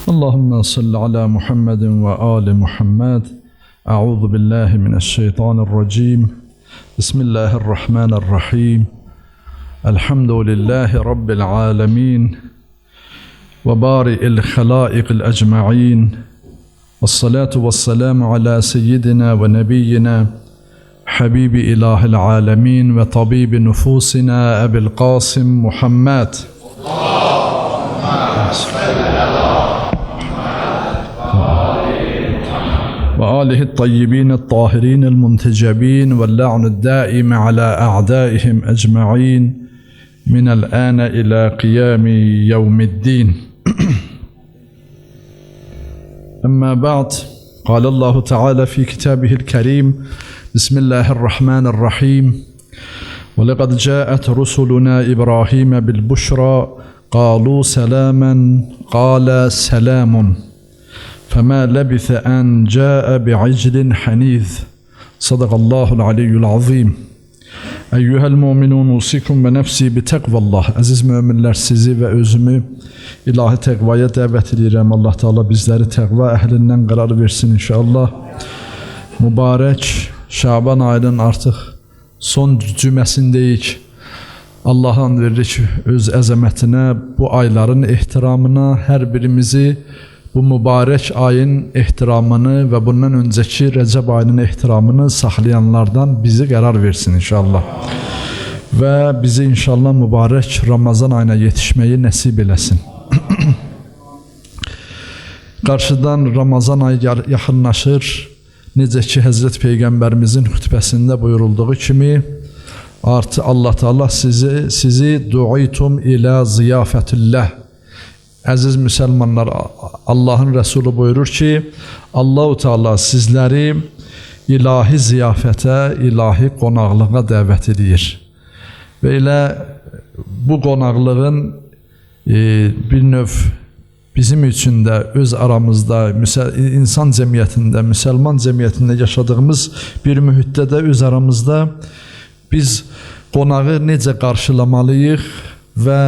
Allahümme salli ala Muhammedin ve ali Muhammed. Euzu billahi mineşşeytanirracim. Bismillahirrahmanirrahim. Elhamdülillahi rabbil alamin. Ve bari'il halaiqil ecmaîn. Vessalatu vesselamu ala seyyidina ve nebiyyina Habibi ilahil alemin ve tabibi nufusina Ebil Qasim Muhammed. Ve alihi tayyibin tahirin muntecebin ve la'nud daim ala a'daihim ecma'in minel âne ila kıyami yevmiddin. Amma ba'd. قال الله تعالى في كتابه الكريم بسم الله الرحمن الرحيم ولقد جاءت رسلنا إبراهيم بالبشرى قالوا سلاما قال سلام فما لبث أن جاء بعجل حنيذ صدق الله العلي العظيم. Eyyuhel mu'minun usikum ve nefsi bi tekvallah. Aziz müminler, sizi ve özümü ilahi tekvaya davet edirəm. Allah Teala bizləri təqva əhlindən qərar versin inşallah. Mübarək Şaban ayının artıq son cüməsindəyik. Allah'a and veririk öz əzəmətinə, bu ayların ehtiramına, hər birimizi bu mübarək ayın ehtiramını və bundan öncəki Rəcəb ayının ehtiramını saxlayanlardan bizi qərar versin inşallah. Və bizi inşallah mübarək Ramazan ayına yetişməyi nəsib eləsin. Qarşıdan Ramazan ayı yaxınlaşır. Necə ki Həzrət Peyğəmbərimizin xütbəsində buyurulduğu kimi artı Allah Teala sizi du'itum ila ziyafetillah. Əziz müsəlmanlar, Allahın Rəsulü buyurur ki, Allah-u Teala sizləri ilahi ziyafətə, ilahi qonaqlığa dəvət edir. Və elə bu qonaqlığın bir növ bizim üçün də öz aramızda, insan cəmiyyətində, müsəlman cəmiyyətində yaşadığımız bir mühitdə də öz aramızda biz qonağı necə qarşılamalıyıq və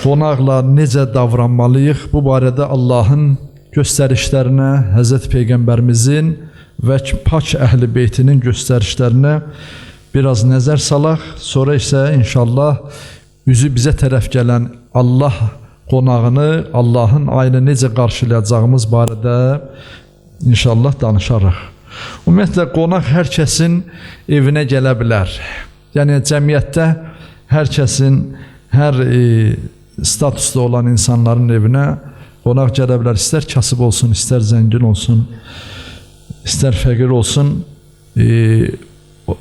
qonaqla necə davranmalıyıq, bu barədə Allahın göstərişlərinə, Həzrət Peyğəmbərimizin və pak əhl-i beytinin göstərişlərinə biraz nəzər salaq. Sonra isə inşallah üzü bizə tərəf gələn Allah qonağını, Allahın ayını necə qarşılayacağımız barədə inşallah danışarıq. Ümumiyyətlə, qonaq hər kəsin evinə gələ bilər. Yəni, cəmiyyətdə hər kəsin, hər statusda olan insanların evinə qonaq gələ bilər. İstər kasıb olsun, istər zəngin olsun, istər fəqir olsun,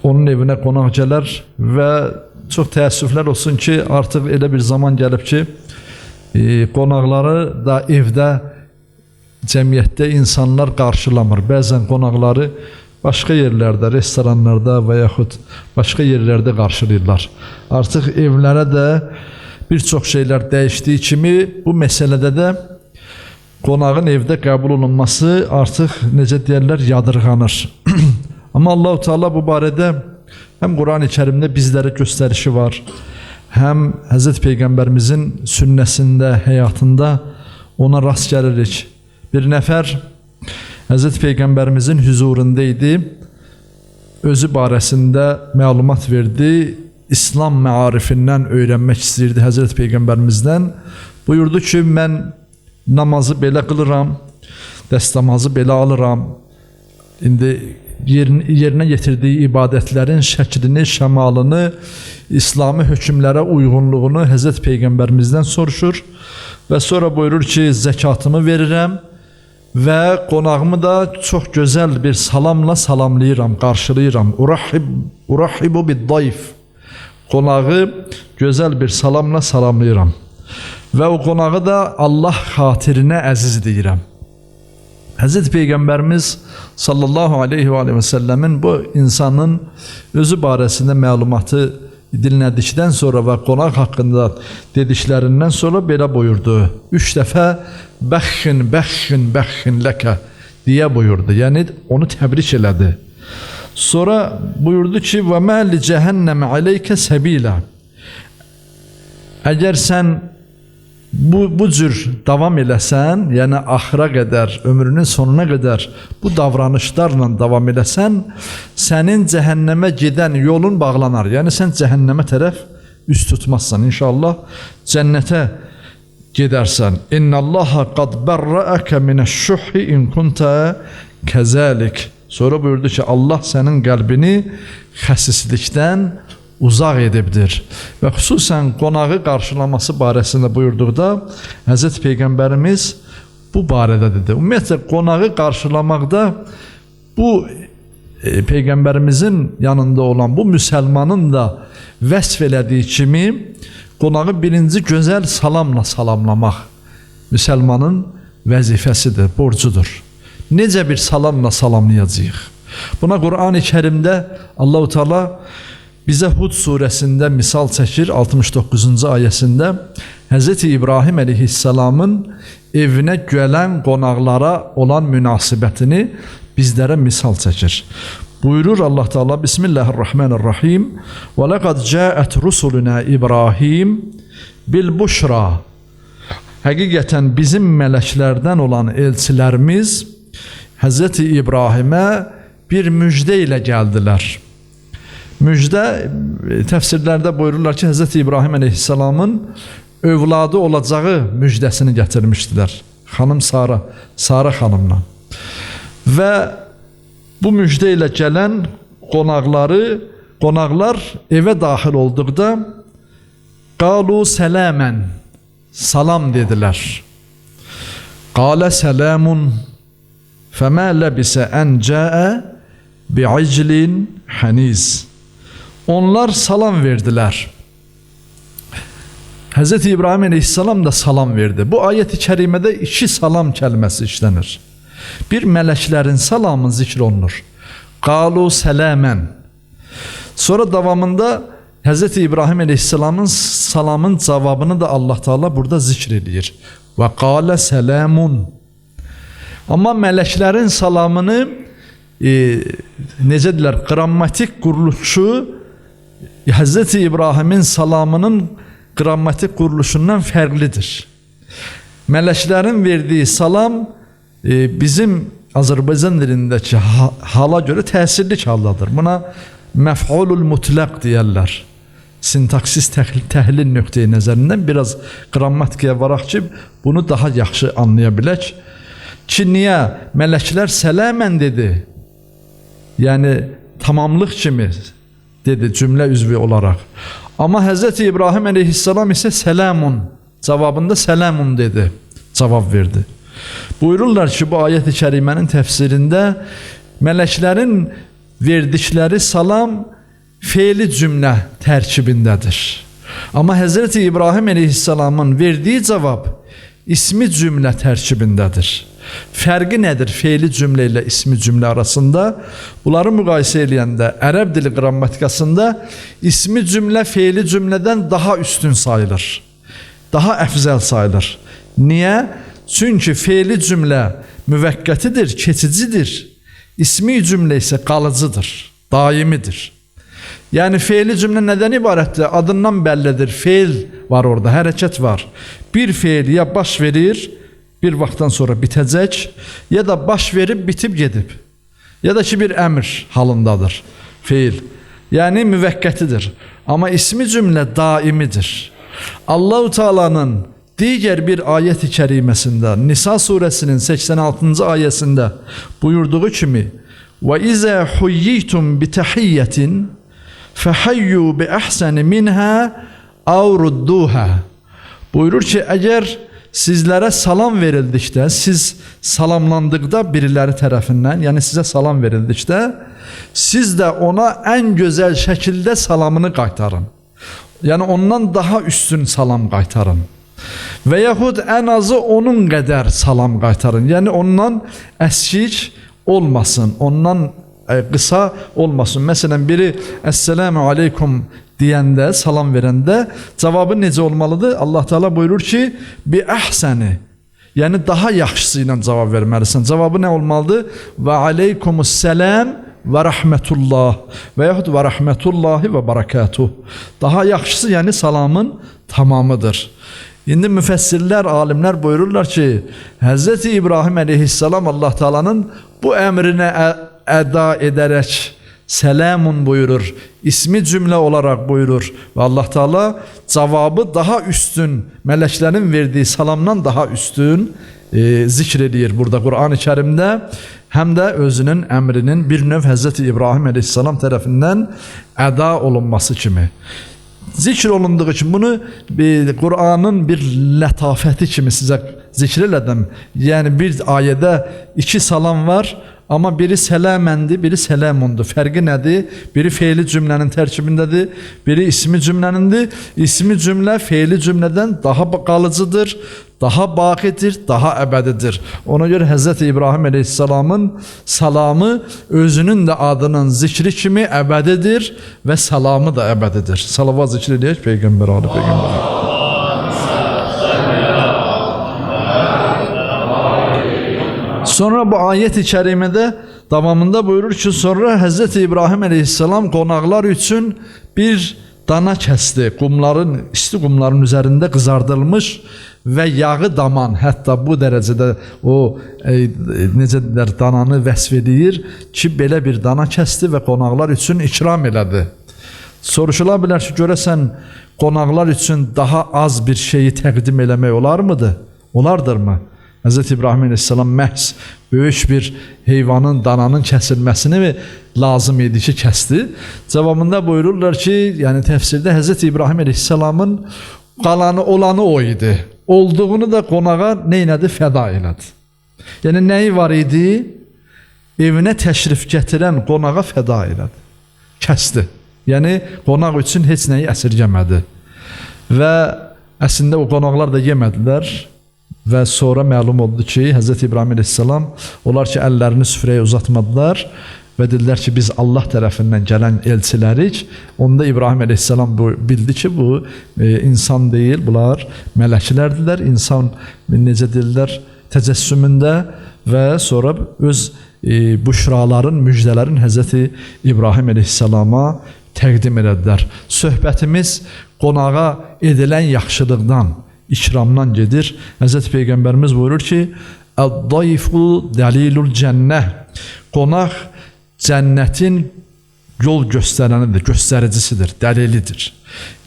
onun evinə qonaq gələr və çox təəssüflər olsun ki, artıq elə bir zaman gəlib ki, qonaqları da evdə, cəmiyyətdə insanlar qarşılamır. Bəzən qonaqları başqa yerlərdə, restoranlarda və yaxud başqa yerlərdə qarşılayırlar. Artıq evlərə də bir çox şeylər dəyişdiyi kimi bu məsələdə də qonağın evdə qəbul olunması artıq necə deyərlər, yadırğanır. Amma Allah-u Teala bu barədə həm Quran-ı Kərimdə bizlərə göstərişi var, həm Həzrət Peyğəmbərimizin sünnəsində, həyatında ona rast gəlirik. Bir nəfər Həzrət Peyğəmbərimizin huzurunda idi, özü barəsində məlumat verdi, İslam məarifindən öyrənmək istəyirdi Həzrət Peyğəmbərimizdən. Buyurdu ki, mən namazı belə qılıram, dəstəmazı belə alıram, indi yerinə yetirdiyi ibadətlərin şəklini, şəmalını, İslami hökmlərə uyğunluğunu Həzrət Peyğəmbərimizdən soruşur və sonra buyurur ki, zəkatımı verirəm və qonağımı da çox gözəl bir salamla salamlayıram, qarşılayıram. Urahhibu bid-dayf. Qonağı gözəl bir salamla salamlayıram. Və o qonağı da Allah xatirinə əziz deyirəm. Həzrət Peyğəmbərimiz sallallahu aleyhi və səlləmin bu insanın özü barəsində məlumatı dinlədikdən sonra və qonaq haqqında dediklərindən sonra belə buyurdu. 3 dəfə bəxşin, bəxşin, bəxşin ləkə deyə buyurdu. Yəni onu təbrik elədi. Sonra buyurdu ki, və mə li cəhənnəmə aleykə səbilə. Əgər sən bu cür davam eləsən, yəni axıra qədər, ömrünün sonuna qədər bu davranışlarla davam eləsən, sənin cəhənnəmə gedən yolun bağlanar. Yəni sən cəhənnəmə tərəf üst tutmazsan, inşallah cənnətə gedərsən. İnnallaha qad barra'aka minəş-şuhhi in kunta kazalik. Sonra buyurdu ki, Allah sənin qəlbini xəsislikdən uzaq edibdir. Və xüsusən qonağı qarşılaması barəsində buyurduqda Həzrət Peyğəmbərimiz bu barədə dedi. Ümumiyyətlə qonağı qarşılamaqda bu Peyğəmbərimizin yanında olan bu müsəlmanın da vəsf elədiyi kimi qonağı birinci gözəl salamla salamlamaq müsəlmanın vəzifəsidir, borcudur. Necə bir salamla salamlayacağıq? Buna Qur'an-ı Kərimdə Allah-u Teala bizə Hud surəsində misal çəkir, 69-cu ayəsində Hz. İbrahim əleyhissalamın evinə gələn qonaqlara olan münasibətini bizlərə misal çəkir. Buyurur Allah Teala, Bismillahirrahmanirrahim, və ləqad cəət rusuluna İbrahim bil-buşra. Həqiqətən bizim mələklərdən olan elçilərimiz Hz. İbrahimə bir müjdə ilə gəldilər. Müjdə, təfsirlərdə buyururlar ki, Hz. İbrahim əleyhissalamın övladı olacağı müjdəsini gətirmişdilər. Xanım Sara xanımla. Və bu müjdə ilə gələn qonaqlar evə daxil olduqda qalu sələmən, salam dedilər. Qalə sələmun fəmə ləbisə ən cəə bi'iclin həniz. Onlar salam verdilər. Hz. İbrahim əleyhissalam da salam verdi. Bu ayət-i kərimədə iki salam kəlməsi işlənir. Bir mələklərin salamı zikr olunur. Qalu sələmən. Sonra davamında Hz. İbrahim əleyhissalamın salamın cavabını da Allah Teala burada zikr edir. Və qalə sələmun. Amma mələklərin salamını necə deyirlər, qrammatik quruluşu Hz. İbrahimin salamının qrammatik quruluşundan fərqlidir. Mələklərin verdiyi salam bizim Azərbaycan dilindəki hala görə təsirli haldadır. Buna məf'ulul mutlaq deyərlər. Sintaksis təhlil nöqteyi nəzərindən biraz qrammatikaya varaq ki, bunu daha yaxşı anlaya bilək. Ki, niyə? Mələklər sələmən dedi. Yəni, tamamlıq kimi dedi cümlə üzvü olaraq. Amma Hz. İbrahim əleyhissalam isə sələmun, cavabında sələmun dedi, cavab verdi. Buyururlar ki, bu ayət-i kərimənin təfsirində mələklərin verdikləri salam fe'li cümlə tərkibindədir. Amma Hz. İbrahim əleyhissalamın verdiyi cavab ismi cümlə tərkibindədir. Fərqi nədir fe'li cümlə ilə ismi cümlə arasında? Bunları müqayisə edəndə ərəb dili qrammatikasında ismi cümlə fe'li cümlədən daha üstün sayılır. Daha əfzəl sayılır. Niyə? Çünki fe'li cümlə müvəqqətidir, keçicidir. İsmi cümlə isə qalıcıdır, daimidir. Yəni fe'li cümlə nədən ibarətdir? Adından bəllidir. Fe'l var orada, hərəkət var. Bir fe'l ya baş verir, bir vaxtdan sonra bitəcək, ya da baş verib bitib gedib. Ya da ki bir əmr halındadır fe'l. Yəni müvəqqətidir. Amma ismi cümlə daimidir. Allah-u Teala'nın digər bir ayət-i kəriməsində, Nisa surəsinin 86-cı ayəsində buyurduğu kimi وَإِذَا حُيِّيْتُمْ بِتَحِيَّةٍ فَحَيُّوا بِأَحْسَنِ مِنْهَا أَوْ رُدُّوهَا. Buyurur ki, əgər sizlərə salam verildikdə, siz salamlandıqda biriləri tərəfindən, yəni sizə salam verildikdə, siz də ona ən gözəl şəkildə salamını qaytarın. Yəni ondan daha üstün salam qaytarın. Və yaxud ən azı onun qədər salam qaytarın. Yəni ondan əskik olmasın, ondan qısa olmasın. Məsələn, biri Əssəlamu aleykum deyəndə, salam verəndə cavabı necə olmalıdır? Allah Teala buyurur ki, bi əhsəni, yəni daha yaxşısı ilə cavab verməlisən. Cavabı nə olmalıdır? Və aleykumussalam və rəhmətullah və yaxud və rəhmətullahi və barakatuh. Daha yaxşısı, yəni salamın tamamıdır. İndi müfəssirlər, alimlər buyururlar ki, Hz. İbrahim əleyhissalam Allah Taala'nın bu əmrinə əda edərək selamun buyurur, ismi cümlə olaraq buyurur və Allah Taala cavabı daha üstün, mələklərin verdiyi salamdan daha üstün zikr edir burada Qur'an-ı Kərimdə, həm də özünün əmrinin bir növ Hz. İbrahim əleyhissalam tərəfindən əda olunması kimi zikr olunduğu için bunu Kur'an'ın bir letafeti kimi size zikr elədim. Yani bir ayede iki salam var ama biri selamendi, biri selamundu. Fərqi nədir? Biri feili cümlenin tərkibindədir, biri ismi cümlenindir. İsmi cümle feili cümleden daha qalıcıdır, daha baqidir, daha əbədidir. Ona göre Hz. İbrahim Aleyhisselam'ın salamı özünün de adının zikri kimi əbədidir ve salamı da əbədidir. Salavat zikri deyək Peygamber Ali Peygamber. Sonra bu ayet-i kerimede davamında buyurur ki, sonra Hz. İbrahim Aleyhisselam qonaqlar üçün bir dana kəsdi. Qumların, isti qumların üzerinde kızardılmış ve yağı daman, hətta bu dərəcədə o necə deyirlər, dananı vəsf edir ki, belə bir dana kəsdi və qonaqlar üçün ikram elədi. Soruşula bilər ki, görəsən qonaqlar üçün daha az bir şeyi təqdim eləmək olar mıdır? Olardırmı? Hz. İbrahim Aleyhisselam məhz böyük bir heyvanın, dananın kəsilməsini lazım idi ki, kəsdi. Cavabında buyururlar ki, yani təfsirdə Hz. İbrahim Aleyhisselamın qalanı olanı o idi. Olduğunu da qonağa neynədi? Fəda elədi. Yəni nəyi var idi? Evinə təşrif gətirən qonağa fəda elədi. Kəsdi. Yəni qonaq üçün heç nəyi əsirgəmədi. Və əslində o qonaqlar da yemədilər. Və sonra məlum oldu ki, Hz. İbrahim Aleyhisselam onlar ki, əllərini süfrəyə uzatmadılar və dedilər ki, biz Allah tərəfindən gələn elçilərik. Onda İbrahim Aleyhisselam bildi ki, bu insan deyil, bunlar mələklərdirlər. İnsan necə deyirlər, təcəssümündə və sonra öz büşraların, müjdələrin Hz. İbrahim Aleyhisselama təqdim elədilər. Söhbətimiz qonağa edilən yaxşılıqdan, ikramdan gedir. Hz. Peygamberimiz buyurur ki, "Əd-dayfu dalilul cənnə." Qonaq cənnetin yol göstərənidir, göstəricisidir, dəlilidir.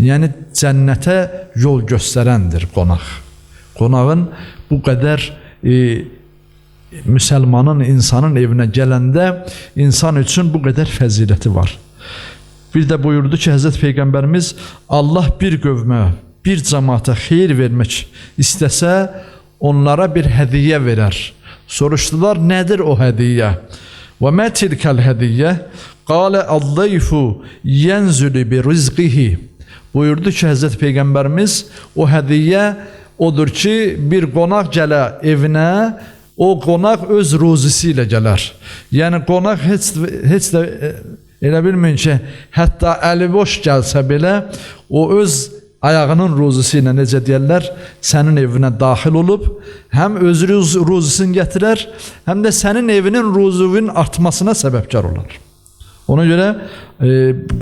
Yəni cənnətə yol göstərəndir qonaq. Qonağın bu qədər müsəlmanın, insanın evinə gələndə insan üçün bu qədər fəziləti var. Bir də buyurdu ki, Hz. Peygamberimiz Allah bir qövmə, bir cemaata xeyir vermək istəsə, onlara bir hədiyyə verər. Soruşdular, nədir o hədiyyə? Və mə tilkəl hədiyyə? Qalə əd-dayfu yənzülü bi rizqihi. Buyurdu ki, Hz. Peygamberimiz o hədiyyə odur ki, bir qonaq gələ evinə, o qonaq öz ruzisi ilə gələr. Yəni qonaq heç də elə bilməyin ki, hətta əli boş gəlsə belə, o öz ayağının ruzisi ilə necə deyərlər, sənin evinə daxil olub, həm öz ruzisini gətirər, həm də sənin evinin ruzuvun artmasına səbəbkar olar. Ona görə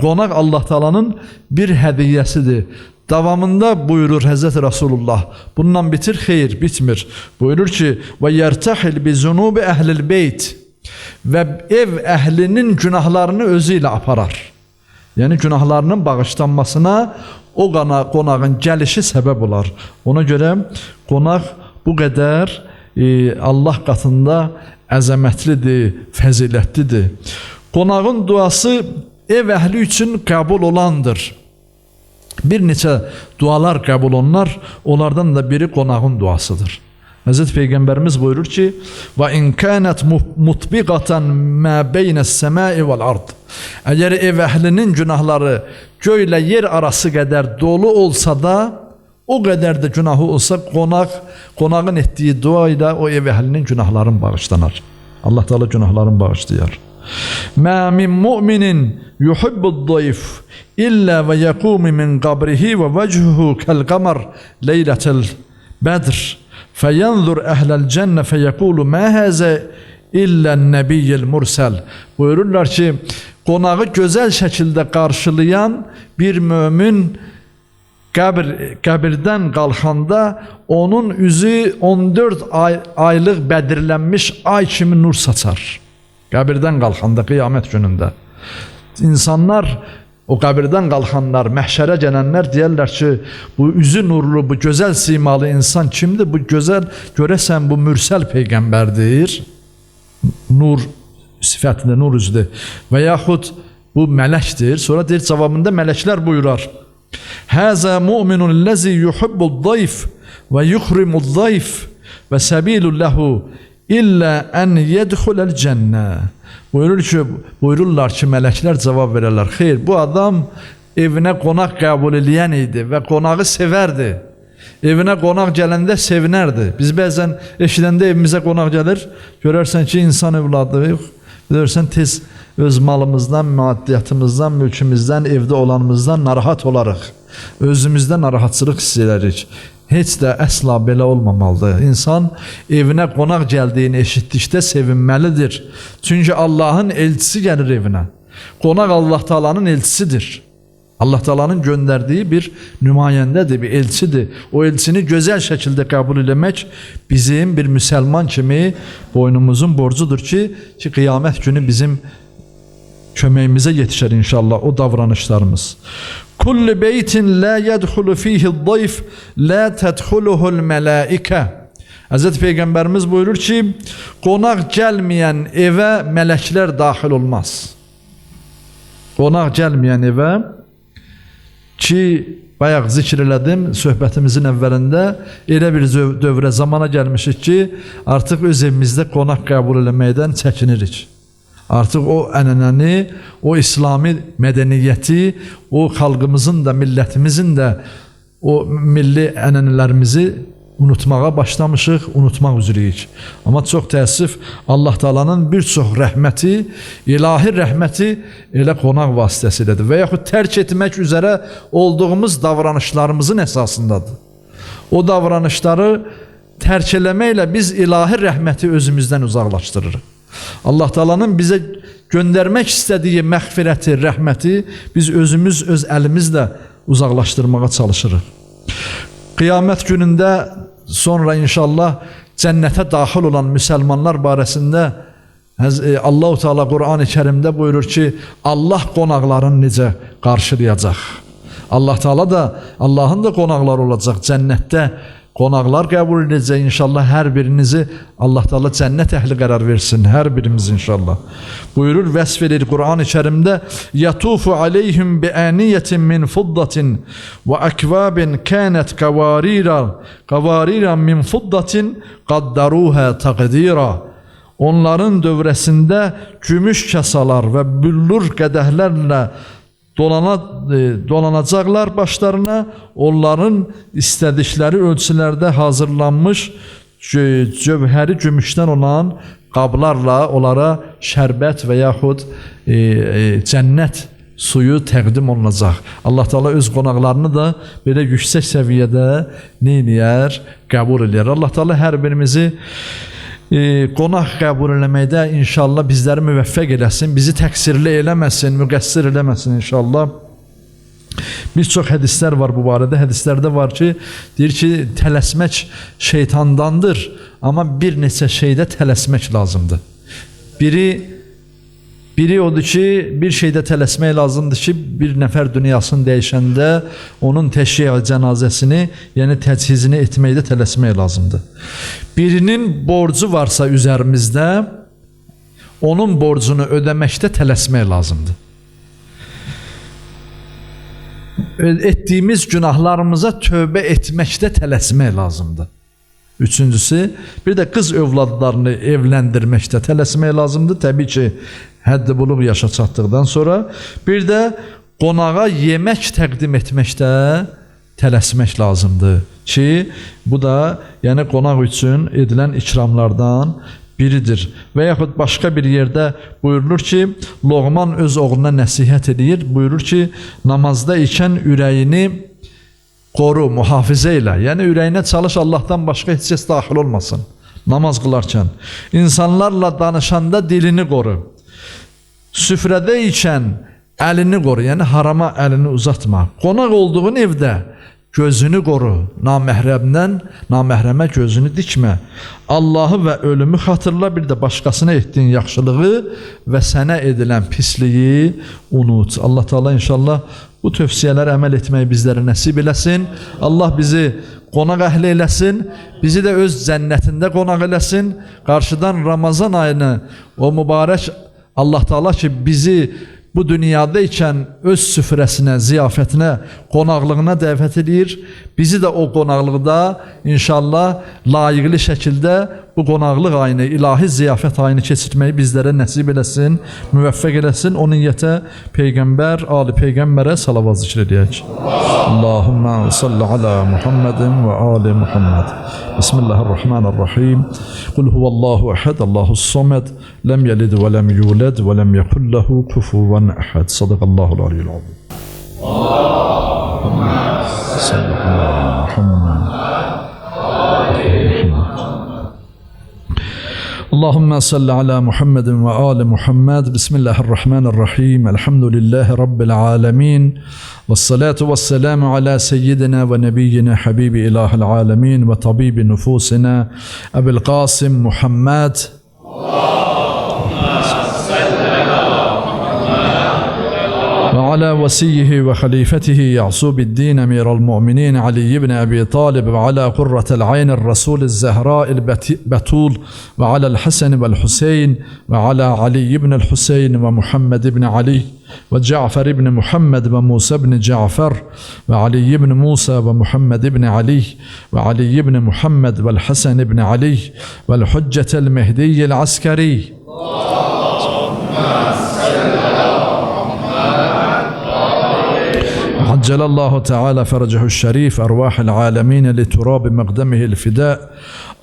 qonaq Allah Taala'nın bir hədiyyəsidir. Davamında buyurur Hz. Rasulullah, bundan bitir, xeyr, bitmir. Buyurur ki, və yərtəhil bi zunubi əhlil beyt, və ev əhlinin günahlarını özü ilə aparar. Yəni günahlarının bağışlanmasına o qonağın gəlişi səbəb olar. Ona görə qonaq bu qədər Allah qatında əzəmətlidir, fəzilətlidir. Qonağın duası ev əhli üçün qəbul olandır. Bir neçə dualar qəbul olunar, onlardan da biri qonağın duasıdır. Hz. Peygamberimiz buyurur ki, və in kânət mutbiqatan mə beynəs-səmai vəl-ard. Əgər ev əhlinin günahları göylə yer arası qədər dolu olsa da, o qədər də günahı olsa, qonağın etdiyi dua ilə o ev əhlinin günahların bağışlanar. Allah Teala günahların bağışlayar. Mə min mu'minin yuhibbud-dayf illə və yəqumu min qabrihi və vəchuhu kəl-qamar leylətəl bədr. Fəyanzur əhlal cənnə fəyəqulu mə həzə illən nəbiyyəl mursəl. Buyururlar ki, qonağı gözəl şəkildə qarşılayan bir mömin qəbirdən qalxanda onun üzü 14 aylıq bədirlənmiş ay kimi nur saçar. Qəbirdən qalxanda, qiyamət günündə. İnsanlar, o qəbirdən qalxanlar, məhşərə gələnlər deyərlər ki, bu üzü nurlu, bu gözəl simalı insan kimdir? Bu gözəl, görəsən bu mürsəl peyğəmbərdir. Nur sifətində, nur üzüdür. Və yaxud bu mələkdir. Sonra deyir, cavabında mələklər buyurar. Həzə mu'minun ləzi yuhibbud-dayf və yuhrimud-dayf və səbilun ləhu illə ən yədxuləl cənnə. Buyururlar ki, mələklər cavab verərlər. Xeyr, bu adam evinə qonaq qəbul eləyən idi və qonağı sevərdi. Evinə qonaq gələndə sevinərdi. Biz bəzən eşidəndə evimizə qonaq gəlir, görərsən ki, insan evladı, görürsən tez öz malımızdan, maddiyyatımızdan, mülkümüzdən, evdə olanımızdan narahat olarıq. Özümüzdə narahatçılıq hiss edərik. Heç də əsla belə olmamalıdır. İnsan evinə qonaq gəldiyini eşitdikdə sevinməlidir. Çünki Allahın elçisi gəlir evinə. Qonaq Allah Taala'nın elçisidir. Allah Taala'nın göndərdiyi bir nümayəndədir, bir elçidir. O elçini gözəl şəkildə qəbul etmək bizim bir müsəlman kimi boynumuzun borcudur ki, qiyamət günü bizim köməyimizə yetişər inşallah o davranışlarımız. Kullu beytin la yedhulu fihi'd-dayf la tedhuluhu'l mələikə. Həzrət Peyğəmbərimiz buyurur ki, qonaq gəlməyən evə mələklər daxil olmaz. Qonaq gəlməyən evə ki, bayaq zikr elədim söhbətimizin əvvəlində, elə bir dövrə zamana gəlmişik ki, artıq öz evimizdə qonaq qəbul eləməkdən çəkinirik. Artıq o ənənəni, o İslami mədəniyyəti, o xalqımızın da, millətimizin də o milli ənənələrimizi unutmağa başlamışıq, unutmaq üzrəyik. Amma çox təəssüf, Allah Taala'nın bir çox rəhməti, ilahi rəhməti elə qonaq vasitəsilədir və yaxud tərk etmək üzərə olduğumuz davranışlarımızın əsasındadır. O davranışları tərk eləməklə biz ilahi rəhməti özümüzdən uzaqlaşdırırıq. Allah Taala'nın bizə göndərmək istədiyi məğfirəti, rəhməti biz özümüz öz əlimizlə uzaqlaşdırmağa çalışırıq. Qiyamət günündə sonra inşallah cənnətə daxil olan müsəlmanlar barəsində Allah-u Teala Qur'an-ı Kərimdə buyurur ki, Allah qonaqlarını necə qarşılayacaq. Allah Teala da, Allahın da qonaqları olacaq cənnətdə. Qonaqlar qəbul edəcək inşallah hər birinizi Allah Teala cənnət əhli qərar versin, hər birimiz inşallah. Buyurur, vəsf edir Qur'an-ı Kərimdə yatufu aleyhim bi aniyetin min fiddatin və akvabin kanat qavarira min fiddatin qaddaruha taqdira. Onların dövrəsində gümüş kasalar və büllur qədəhlərlə dolanacaqlar başlarına, onların istədikləri ölçülərdə hazırlanmış cövhəri gümüşdən olan qablarla onlara şərbət və yaxud cənnət suyu təqdim olunacaq. Allah Teala öz qonaqlarını da belə yüksək səviyyədə neyləyər? Qəbul edər. Allah Teala hər birimizi qonaq qəbul eləməkdə inşallah bizləri müvəffəq eləsin, bizi təqsirli eləməsin, müqəssir eləməsin inşallah. Bir çox hədislər var bu barədə. Hədislərdə var ki, deyir ki, tələsmək şeytandandır, amma bir neçə şeydə tələsmək lazımdır. Biri odur ki, bir şeydə tələsmək lazımdır ki, bir nəfər dünyasını dəyişəndə onun təşyiə cənazəsini, yəni təchizini etməkdə tələsmək lazımdır. Birinin borcu varsa üzərimizdə, onun borcunu ödəməkdə tələsmək lazımdır. Etdiyimiz günahlarımıza tövbə etməkdə tələsmək lazımdır. Üçüncüsü, bir də qız övladlarını evləndirməkdə tələsmək lazımdır. Təbii ki, həddi buluq yaşa çatdıqdan sonra. Bir də qonağa yemək təqdim etməkdə tələsmək lazımdır ki, bu da yəni qonaq üçün edilən ikramlardan biridir. Və yaxud başqa bir yerdə buyurulur ki, Loğman öz oğluna nəsihət edir. Buyurur ki, namazda ikən ürəyini qoru, mühafizə ilə. Yəni ürəyinə çalış, Allahdan başqa heç kəs daxil olmasın namaz qılarkən. İnsanlarla danışanda dilini qoru. Süfrədə ikən əlini qoru, yəni harama əlini uzatma. Qonaq olduğun evdə gözünü qoru. Naməhrəmə gözünü dikmə. Allahı və ölümü xatırla, bir də başqasına etdiyin yaxşılığı və sənə edilən pisliyi unut. Allah Teala inşallah bu tövsiyələrə əməl etməyi bizlərə nəsib eləsin. Allah bizi qonaq əhli eləsin, bizi də öz cənnətində qonaq eləsin. Qarşıdan Ramazan ayını, o mübarək Allah Teala ki bizi bu dünyada ikən öz süfrəsinə, ziyafətinə, qonaqlığına dəvət edir. Bizi də o qonaqlıqda inşallah layiqli şəkildə bu qonaqlıq ayını, ilahi ziyafət ayını keçirməyi bizlərə nəsib eləsin, müvəffəq eləsin. O niyyətə Peyğəmbər, Ali Peyğəmbərə salavat zikr edək. Allahümme salli ala Muhammedin və ali Muhammed. Bismillahirrahmanirrahim. Qul huvallahu ehad, Allahus samed, lem yelid ve lem yulad ve lem yekul lehu kufuven ehad. Sadakallahul aliyyul azim. Allahümme salli ala Muhammed. Allahümme salli ala Muhammedin ve ali Muhammed. Bismillahirrahmanirrahim. Elhamdülillahi Rabbil alemin. Vessalatu vesselamu ala seyyidina ve nebiyyina habibi ilahil alemin ve tabibi nufusina Ebil Qasim Muhammed. وعلى وسيه وخليفته يعصوب الدين أمير المؤمنين علي بن أبي طالب وعلى قرة العين الرسول الزهراء البتول وعلى الحسن والحسين وعلى علي بن الحسين ومحمد بن علي وجعفر بن محمد وموسى بن جعفر وعلي بن موسى ومحمد بن علي وعلي بن محمد والحسن بن علي والحجة المهدي العسكري. عجل الله تعالى فرجه الشريف أرواح العالمين لتراب مقدمه الفداء.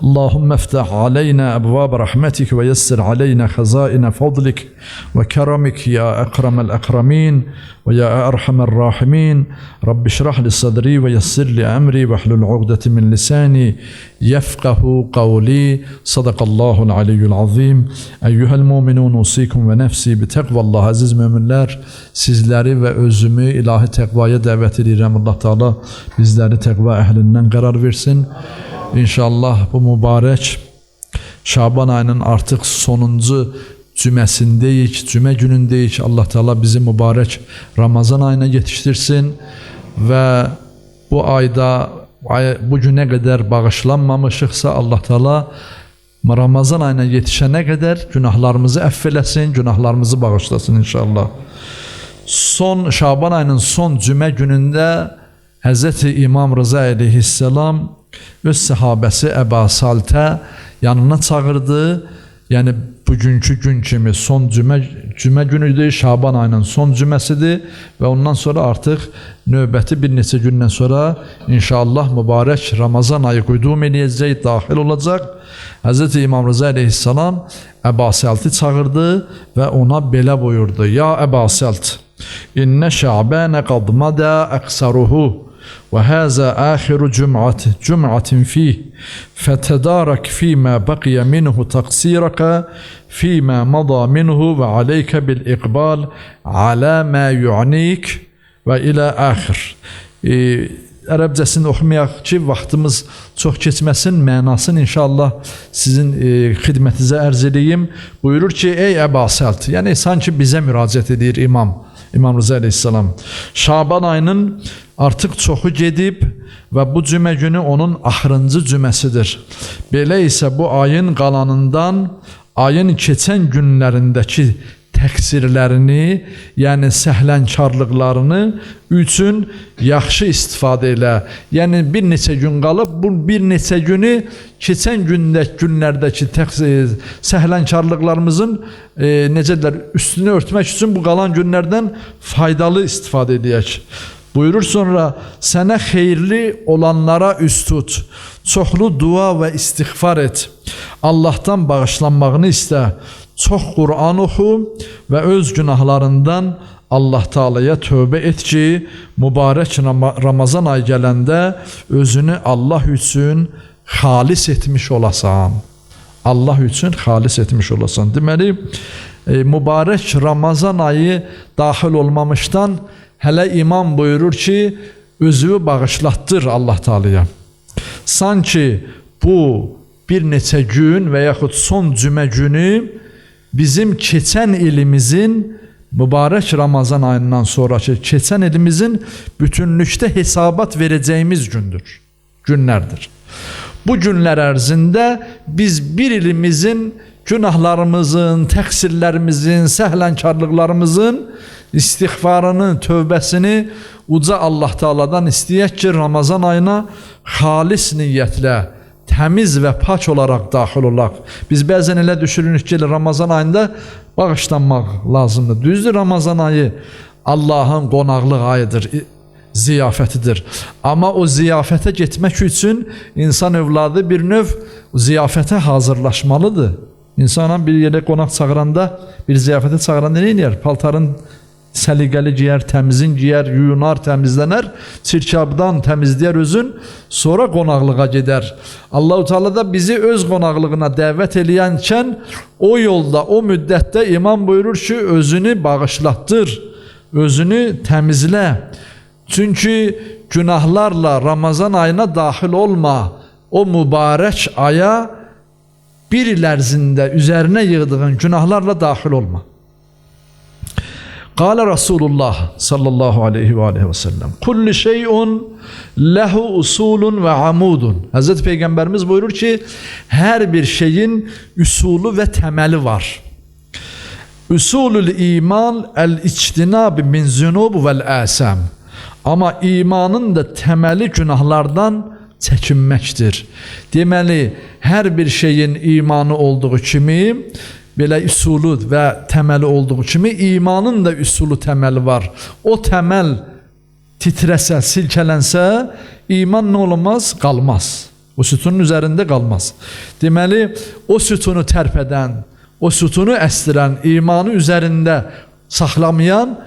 اللهم افتح علينا أبواب رحمتك ويسر علينا خزائن فضلك وكرمك يا أكرم الأكرمين ويا أرحم الراحمين. رب اشرح لي صدري ويسر لي أمري واحلل عقدة من لساني يفقه قولي. صدق الله العلي العظيم. أيها المؤمنون أوصيكم ونفسي بتقوى الله. Aziz müminler, sizleri ve özümü ilahi tekvaya davet edirəm. Allah Teala bizleri tekva ehlinden karar versin. İnşallah bu mübarək Şaban ayının artıq sonuncu cüməsindəyik, cümə günündəyik. Allah Teala bizi mübarək Ramazan ayına yetiştirsin və bu ayda bu günə qədər bağışlanmamışıqsa Allah Teala Ramazan ayına yetişənə qədər günahlarımızı əff eləsin, günahlarımızı bağışlasın inşallah. Son Şaban ayının son cümə günündə Hz. İmam Rıza aleyhisselam öz səhabəsi Əba Saltə yanına çağırdı. Yəni bugünkü gün kimi son cümə günüdür, Şaban ayının son cüməsidir və ondan sonra artıq növbəti bir neçə gündən sonra inşallah mübarək Ramazan ayı qüdum eləyəcək, daxil olacaq. Hz. İmam Rıza aleyhisselam Əba Saltı çağırdı və ona belə buyurdu: Ya Əba Salt, İnnə Şabanə qad mada əqsaruhu وهذا آخر جمعة فيه فتدارك فيما بقي منه تقصيرك فيما مضى منه وعليك بالإقبال على ما يعنيك وإلى آخر. Ərəbcəsini oxumayaq ki, vaxtımız çox keçməsin, mənasını inşallah sizin xidmətinizə ərz edeyim. Buyurur ki, ey Əba Salt, yəni sanki bizə müraciət edir İmam Rıza aleyhisselam. Şaban ayının artıq çoxu gedib və bu cümə günü onun axırıncı cüməsidir. Belə isə bu ayın qalanından ayın keçən günlərindəki təqsirlərini, yəni səhlənkarlıqlarını üçün yaxşı istifadə elə. Yəni bir neçə gün qalıb, bu bir neçə günü keçən günlərdəki səhlənkarlıqlarımızın necədirlər, üstünü örtmək üçün bu qalan günlərdən faydalı istifadə edək. Buyurur sonra, sənə xeyirli olanlara üst tut, çoxlu dua və istiğfar et, Allahdan bağışlanmağını istə, çox Qur'an oxu və öz günahlarından Allah Teala'ya tövbə et ki, mübarək Ramazan ayı gələndə özünü Allah üçün xalis etmiş olasan. Allah üçün xalis etmiş olasan. Deməli, mübarək Ramazan ayı daxil olmamışdan hələ imam buyurur ki, özünü bağışlatdır Allah Teala'ya. Sanki bu bir neçə gün və yaxud son cümə günü bizim keçən ilimizin mübarək Ramazan ayından sonraki keçən ilimizin bütünlükdə hesabat verəcəyimiz günlərdir. Bu günlər ərzində biz bir ilimizin günahlarımızın, təqsirlərimizin, səhlənkarlıqlarımızın istiğfarını, tövbəsini uca Allah Teala'dan istəyək ki, Ramazan ayına xalis niyyətlə, təmiz və pak olaraq daxil olaq. Biz bəzən elə düşünürük ki, Ramazan ayında bağışlanmaq lazımdır. Düzdür, Ramazan ayı Allahın qonaqlıq ayıdır, ziyafətidir. Amma o ziyafətə getmək üçün insan övladı bir növ ziyafətə hazırlaşmalıdır. İnsana bir yerə qonaq çağıranda, bir ziyafətə çağıranda nə edir? Paltarın səliqəli giyər, təmizin giyər, yuyunar, təmizlənər, çirkabdan təmizləyər özün, sonra qonaqlığa gedər. Allah-u Teala da bizi öz qonaqlığına dəvət eləyənkən o yolda, o müddətdə imam buyurur ki, özünü bağışlatdır, özünü təmizlə. Çünki günahlarla Ramazan ayına daxil olma, o mübarək aya bir il ərzində üzərinə yığdığın günahlarla daxil olma. Qala Rasulullah sallallahu aleyhi və aleyhi və səlləm Kulli şeyun lehu usulun və amudun. Hazreti Peygamberimiz buyurur ki, hər bir şeyin üsulu və təməli var. Usulul iman el-ictinab min zunub vəl-əsam. Amma imanın da təməli günahlardan çəkinməkdir. Deməli, hər bir şeyin imanı olduğu kimi, belə üsulu və təməli olduğu kimi, imanın da üsulu təməli var. O təməl titrəsə, silkələnsə, iman nə olmaz? Qalmaz. O sütunun üzərində qalmaz. Deməli, o sütunu tərpədən, o sütunu əsdirən, imanı üzərində saxlamayan,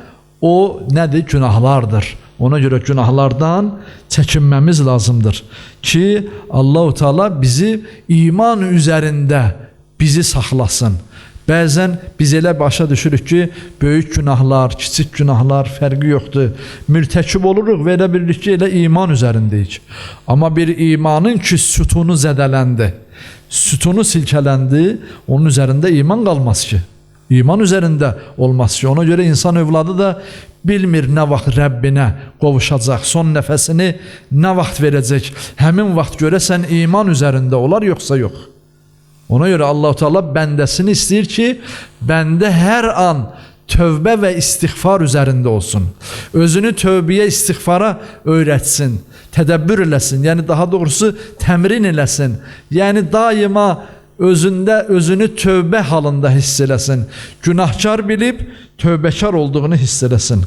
o nədir? Günahlardır. Ona görə günahlardan çəkinməmiz lazımdır ki, Allah-u Teala bizi iman üzərində bizi saxlasın. Bəzən biz elə başa düşürük ki, böyük günahlar, kiçik günahlar fərqi yoxdur. Mürtəkib oluruq və elə bilirik ki, elə iman üzərindəyik. Amma bir imanın ki, sütunu zədələndi, sütunu silkələndi, onun üzərində iman qalmaz ki. İman üzərində olmaz ki. Ona görə insan övladı da bilmir nə vaxt Rəbbinə qovuşacaq, son nəfəsini nə vaxt verəcək. Həmin vaxt görəsən iman üzərində olar, yoxsa yox. Ona görə Allah-u Teala bəndəsini istəyir ki, bəndə hər an tövbə və istiğfar üzərində olsun. Özünü tövbəyə, istiğfara öyrətsin, tədəbbür eləsin, yəni daha doğrusu təmrin eləsin. Yəni daima özünü tövbə halında hiss eləsin. Günahkar bilib tövbəkar olduğunu hiss eləsin.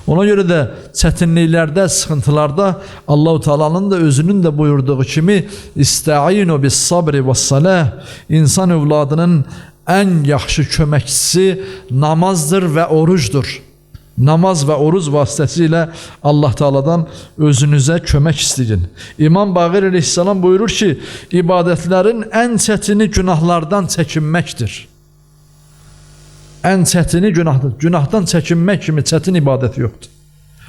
Ona görə də çətinliklərdə, sıxıntılarda Allah-u Teala'nın da özünün də buyurduğu kimi İstəinu bis sabri və salah, insan övladının ən yaxşı köməkçisi namazdır və orucdur. Namaz və oruz vasitəsilə Allah Teala'dan özünüzə kömək istəyin. İmam Baqir əleyhissalam buyurur ki, ibadətlərin ən çətini günahlardan çəkinməkdir. Ən çətini günahdır. Günahdan çəkinmək kimi çətin ibadət yoxdur.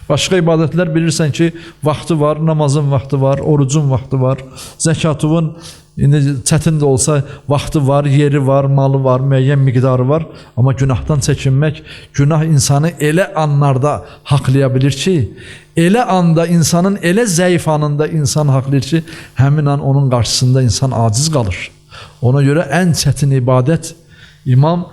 Başqa ibadətlər bilirsən ki, vaxtı var, namazın vaxtı var, orucun vaxtı var, zəkatın indi çətin də olsa vaxtı var, yeri var, malı var, müəyyən miqdarı var. Amma günahdan çəkinmək, günah insanı elə anlarda haqlaya bilir ki, elə anda insanın, elə zəif anında insan haqlayır ki, həmin an onun qarşısında insan aciz qalır. Ona görə ən çətin ibadət imam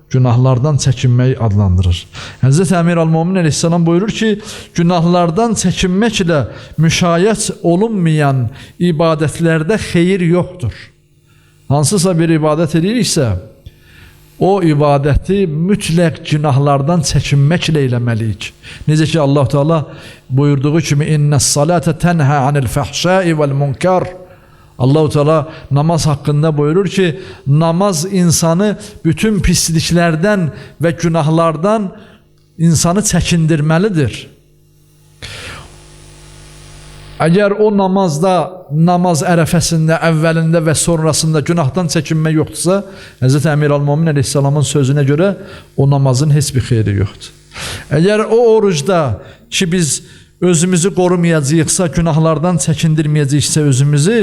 günahlardan çəkinməyi adlandırır. Həzrət Əmir Əl-Mömin əleyhissalam buyurur ki, günahlardan çəkinməklə müşayiət olunmayan ibadətlərdə xeyir yoxdur. Hansısa bir ibadət ediriksə, o ibadəti mütləq günahlardan çəkinməklə eləməliyik. Necə ki, Allah Teala buyurduğu kimi, İnnəs-salətə tənhə anil-fəhşai vəl-munkar. Allah-u Teala namaz haqqında buyurur ki, namaz insanı bütün pisliklərdən və günahlardan insanı çəkindirməlidir. Əgər o namazda, namaz ərəfəsində, əvvəlində və sonrasında günahdan çəkinmə yoxdursa, Həzrət Əmir Əl-Mömin əleyhissalamın sözünə görə o namazın heç bir xeyri yoxdur. Əgər o orucda ki, biz özümüzü qorumayacaqsa, günahlardan çəkindirməyəcəksə özümüzü,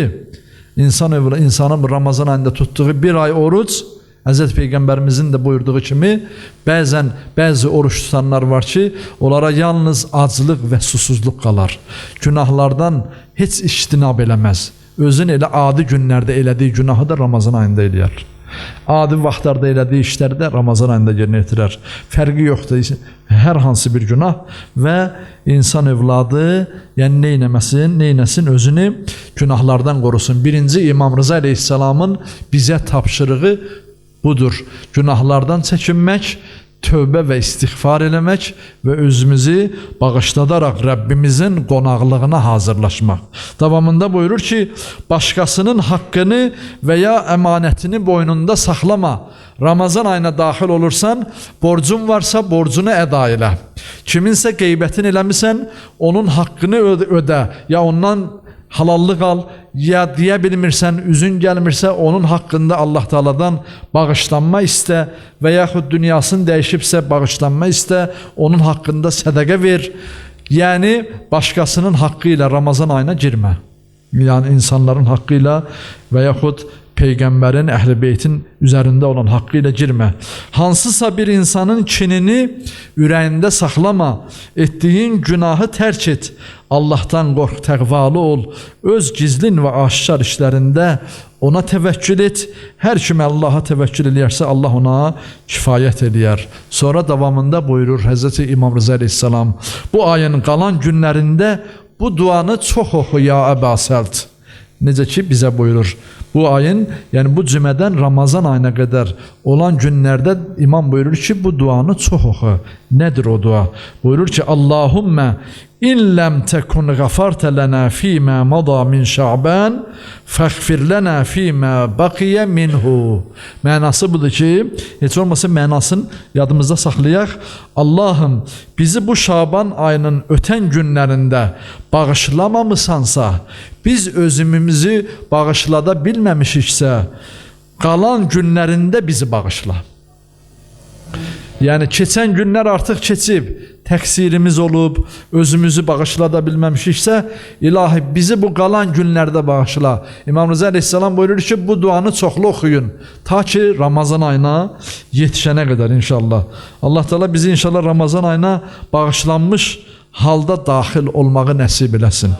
insanın Ramazan ayında tutduğu bir ay oruç, Hz. Peyğəmbərimizin də buyurduğu kimi, bəzi oruç tutanlar var ki, onlara yalnız aclıq və susuzluq qalar. Günahlardan heç iştinab eləməz. Özün elə adi günlərdə elədiyi günahı da Ramazan ayında eləyər. Adi vaxtlarda elədiyi işləri də Ramazan ayında yerinə yetirər. Fərqi yoxdur, hər hansı bir günah və insan övladı, yəni neynəsin, özünü günahlardan qorusun. Birinci İmam Rıza Aleyhisselamın bizə tapşırığı budur. Günahlardan çəkinmək, tövbə və istiğfar eləmək və özümüzü bağışladaraq Rəbbimizin qonaqlığına hazırlaşmaq. Davamında buyurur ki, başqasının haqqını və ya əmanətini boynunda saxlama. Ramazan ayına daxil olursan, borcun varsa borcunu əda elə. Kiminsə qeybətini eləmirsən, onun haqqını ödə, ya ondan halallıq al, ya deyə bilmirsən, üzün gəlmirsə, onun haqqında Allah Teala'dan bağışlanma istə və yaxud dünyasını dəyişibsə bağışlanma istə, onun haqqında sədəqə ver. Yəni, başqasının haqqı ilə Ramazan ayına girmə. Yəni, insanların haqqı ilə və yaxud Peyğəmbərin, Əhl-i Beytin üzərində olan haqqı ilə girmə. Hansısa bir insanın kinini ürəyində saxlama, etdiyin günahı tərk et, Allahdan qorx, təqvalı ol, öz gizlin və aşkar işlərində ona təvəkkül et. Hər kim Allaha təvəkkül eləyərsə, Allah ona kifayət eləyər. Sonra davamında buyurur Hz. İmam Rıza Aleyhisselam, bu ayın qalan günlərində bu duanı çox oxu ya Əbə Səlt. Necə ki bizə buyurur. Bu ayın, yəni bu cümədən Ramazan ayına qədər olan günlərdə imam buyurur ki, bu duanı çox oxu. Nədir o dua? Buyurur ki, Allahümmə in ləm təkun qəfartə lənə fīmə mada min Şaban fəğfir lənə fīmə baqiyə minhu. Mənası budur ki, heç olmasa mənasını yadımızda saxlayaq. Allahım, bizi bu Şaban ayının ötən günlərində bağışlamamısansa, biz özümüzü bağışlada bilməmişiksə, qalan günlərində bizi bağışla. Yəni, keçən günlər artıq keçib, təqsirimiz olub, özümüzü bağışlada bilməmişiksə, ilahi bizi bu qalan günlərdə bağışla. İmam Rıza Aleyhisselam buyurur ki, bu duanı çoxlu oxuyun, ta ki Ramazan ayına yetişənə qədər inşallah. Allah Teala bizi inşallah Ramazan ayına bağışlanmış halda daxil olmağı nəsib eləsin.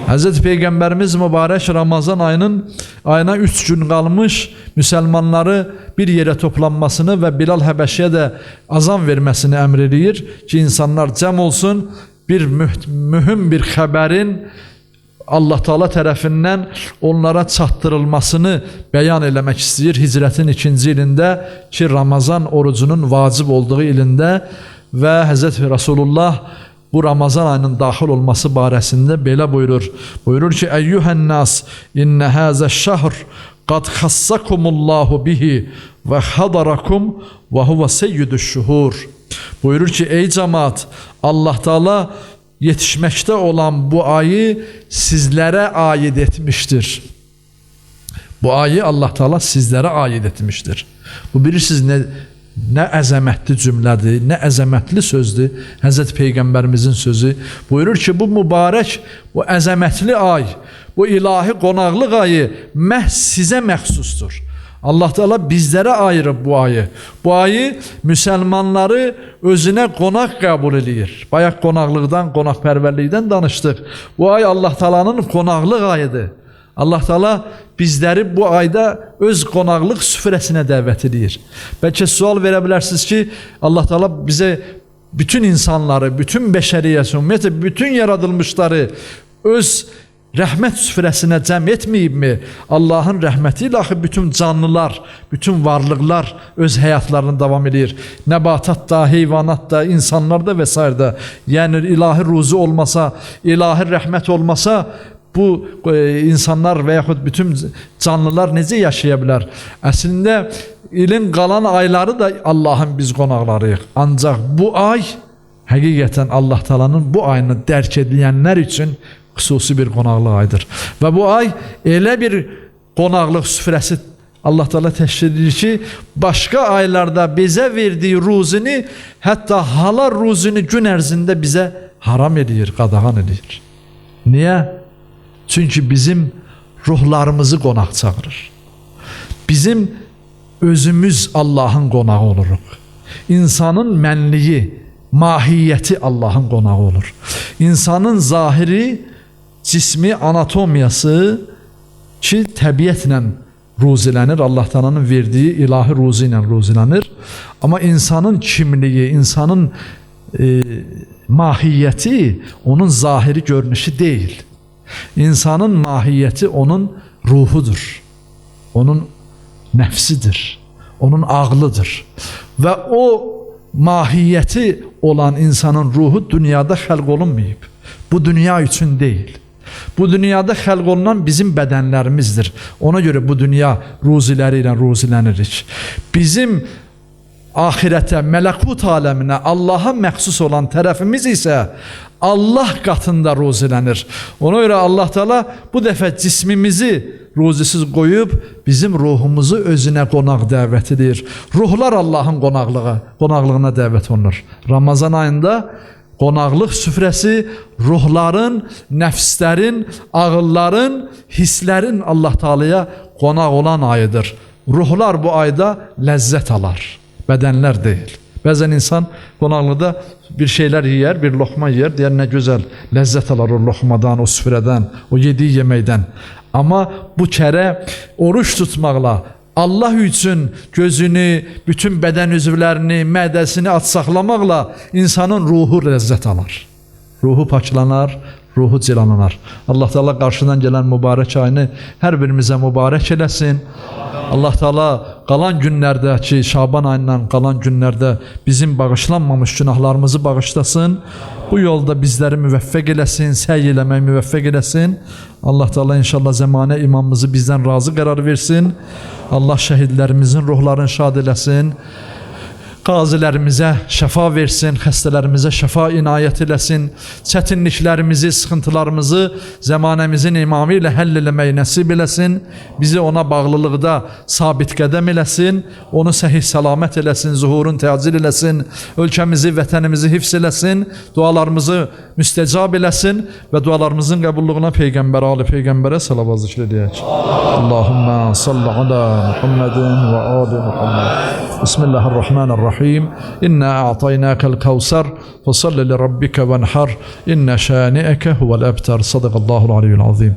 Hz. Peyğəmbərimiz mübarək Ramazan ayına 3 gün qalmış müsəlmanları bir yerə toplanmasını və Bilal Həbəşiyə də azan verməsini əmr edir ki, insanlar cəm olsun, bir mühüm bir xəbərin Allah Teala tərəfindən onlara çatdırılmasını bəyan eləmək istəyir. Hicrətin 2-ci ilində ki, Ramazan orucunun vacib olduğu ilində və Hz. Rasulullah bu Ramazan ayının daxil olması barəsində belə buyurur. Buyurur ki, Əyyuhən nas, innə həzə şəhr qad xassakumullahu bihi və xadarakum və huvə seyyidüş şuhur. Buyurur ki, ey cəmaat, Allah Teala yetişməkdə olan bu ayı sizlərə aid etmişdir. Bu ayı Allah Teala sizlərə aid etmişdir. Bu bilirsiniz nə əzəmətli cümlədir, nə əzəmətli sözdür. Həzrət Peyğəmbərimizin sözü buyurur ki, bu mübarək, bu əzəmətli ay, bu ilahi qonaqlıq ayı məhz sizə məxsusdur. Allah Teala bizlərə ayırıb bu ayı. Bu ayı müsəlmanları özünə qonaq qəbul edir. Bayaq qonaqlıqdan, qonaqpərvərlikdən danışdıq. Bu ay Allah Teala'nın qonaqlıq ayıdır. Allah Teala bizləri bu ayda öz qonaqlıq süfrəsinə dəvət edir. Bəlkə sual verə bilərsiniz ki, Allah Teala bizə bütün insanları, bütün bəşəriyyəti, ümumiyyətlə bütün yaradılmışları öz rəhmət süfrəsinə cəm etməyibmi? Allahın rəhməti ilə axı bütün canlılar, bütün varlıqlar öz həyatlarını davam edir. Nəbatat da, heyvanat da, insanlar da və s. da. Yəni ilahi ruzi olmasa, ilahi rəhmət olmasa, bu insanlar və yaxud bütün canlılar necə yaşaya bilər? Əslində, ilin qalan ayları da Allahın biz qonaqlarıyıq. Ancaq bu ay, həqiqətən Allah Teala'nın bu ayını dərk edilənlər üçün xüsusi bir qonaqlıq aydır. Və bu ay elə bir qonaqlıq süfrəsi Allah Teala təşkil edir ki, başqa aylarda bizə verdiyi ruzini, hətta halal ruzini gün ərzində bizə haram edir, qadağan edir. Niyə? Çünki bizim ruhlarımızı qonaq çağırır. Bizim özümüz Allahın qonağı oluruq. İnsanın mənliyi, mahiyyəti Allahın qonağı olur. İnsanın zahiri, cismi, anatomiyası ki təbiətlə ruzilənir, Allah Taala'nın verdiyi ilahi ruzi ilə ruzilənir. Amma insanın kimliyi, insanın mahiyyəti onun zahiri görünüşü deyil. İnsanın mahiyyəti onun ruhudur. Onun nəfsidir. Onun ağlıdır. Və o mahiyyəti olan insanın ruhu dünyada xəlq olunmayıb. Bu dünya üçün deyil. Bu dünyada xəlq olunan bizim bədənlərimizdir. Ona görə bu dünya ruziləri ilə ruzilənirik. Bizim ahirətə, mələkut aləminə, Allaha məxsus olan tərəfimiz isə Allah qatında ruzilənir. Ona görə Allah Teala bu dəfə cismimizi ruzisiz qoyub bizim ruhumuzu özünə qonaq dəvət edir. Ruhlar Allahın qonaqlığına dəvət olunur. Ramazan ayında qonaqlıq süfrəsi ruhların, nəfslərin, ağılların, hisslərin Allah Teala'ya qonaq olan ayıdır. Ruhlar bu ayda ləzzət alar, bədənlər deyil. Bəzən insan qonaqlıqda bir şeylər yeyər, bir loxma yeyər, deyər nə gözəl ləzzət alar o loxmadan, o süfrədən, o yediyi yeməkdən. Amma bu kərə oruç tutmaqla, Allah üçün gözünü, bütün bədən üzvlərini, mədəsini aç saxlamaqla insanın ruhu ləzzət alar. Ruhu paklanar, ruhu cilalanar. Allah Teala qarşıdan gələn mübarək ayını hər birimizə mübarək eləsin. Allah Teala qalan günlərdəki, Şaban ayından qalan günlərdə bizim bağışlanmamış günahlarımızı bağışlasın. Bu yolda bizləri müvəffəq eləsin, səy eləmək müvəffəq eləsin. Allah Teala inşallah zəmanə imamımızı bizdən razı qərar versin. Allah şəhidlərimizin ruhlarını şad eləsin. Qazilərimizə şəfa versin, xəstələrimizə şəfa inayət eləsin, çətinliklərimizi, sıxıntılarımızı zəmanəmizin imamı ilə həll eləmək nəsib eləsin, bizi ona bağlılıqda sabit qədəm eləsin, onu səhih səlamət eləsin, zuhurun təcil eləsin, ölkəmizi, vətənimizi hifz eləsin, dualarımızı müstəcab eləsin və dualarımızın qəbulluğuna Peyğəmbər, Ali Peyğəmbərə salavat zikr edək. Allahümmə salli ala Muhammedin və ali Muhammed. Bismillahirrahmanirrahim. İnna a'taynakal kevser fesalli li rabbika venhar. İnne şani'eke huvel ebtar. Sadakallahul aliyyul azim.